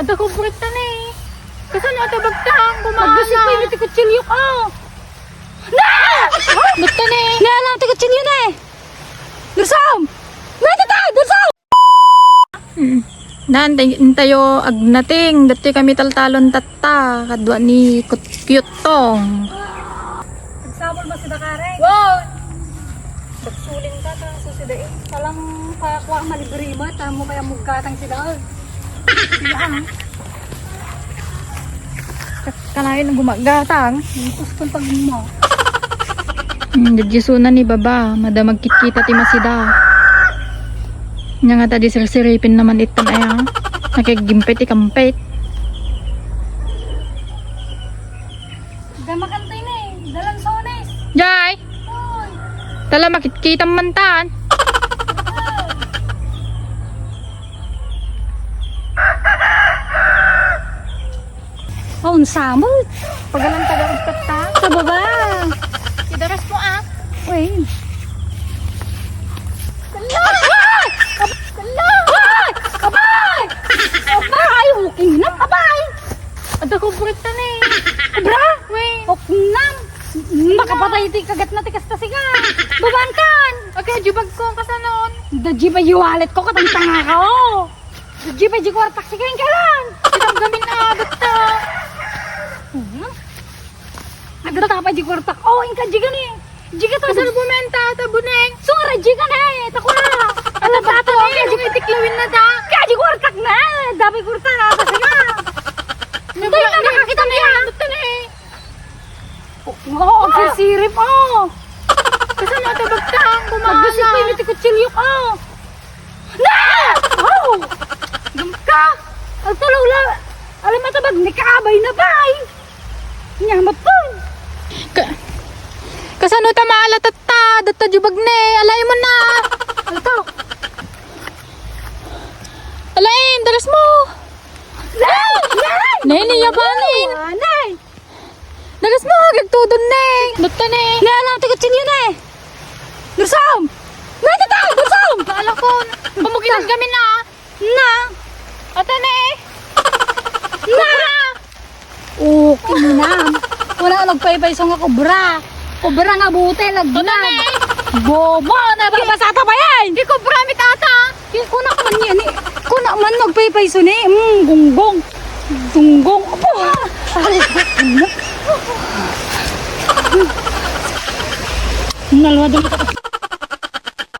Ada ko brita na eh. Kasi natabagtang kumana. Nagdusip pa yung tikutsilyo ka. Na! Bata na eh. Nalang tikutsilyo na eh. Dursam! Mata ta! Dursam! Nan tayo agnating dati kami taltalon tatta kadwa ni cute tong. Nagsabol ba si Bakare? Wow. Nagsuling ka ta sa sida eh. Talang pakuha malibre mo. Tamo kaya mugkatang sila. Kanain ng gumagatang. Gusto pag mo. Dadjisunan ni baba, madamag kitkita ti masida. Nya nga tadi sirsiripin naman itan ayang. Nakigimpit ikampit. Gamakantay na eh. Dalang sones. Jay! Hoy! Tala makitkita mantan. Oh, unsamo. Pagalang taga-ugtat ta. Sa baba. Kidaras mo ah. Uy. Abay! Abay! Okay na, abay! Ada ko brita na eh. Bra! Wey. Okay na! Makapatay ti kagat na ti kasta siga! Babankan! Okay, jubag ko kasanon. Daji pa yung wallet ko katang tanga ka oh! Daji pa yung kwartak siga yung kalan! Kitang gamin na bata. Agata pa yung kwartak oh! Yung ka jiga ni! Jiga to! Kasal bumenta tabuneng. Sura jiga na eh! Takwa! Ala bata Ito eh! eh, yung itiklawin na ta. Kaya di kwartak na! Dabi kwartak na ata siga! Hindi na nakakita na yan! Bata na eh. Oo, ang sisirip oh! Kasi natabagtang Nagdusip pa kumana. yung tikutsilyo ka! Na! Oh! Gamka! Ang tulaw lang! Alam mo tabag, ni kaabay na bay! Nyamat po! Kasano ta maalat at ta. Data jubag na eh. Alay mo na. Ano to? Alain, daras mo. Nay! Nay! Nay, niyabanin. Nay! Daras mo, gagtudon na eh. Data na eh. Nay, alam tikutsilyo na eh! Dursam! Nay, tata! Dursam! Kaala ko, pumukilan kami na. Na! Ata na eh. Na! Okay na! Wala nagpaypay nga kubra! Kubra nga buti, Ata na nagbulag! eh. Bobo! Nababasata ba yan? Di ko bramit ata. Yung kunak man yan eh. Kunak man magpaypay suni. Gunggong. Gunggong. Opo. Nalwa doon ito.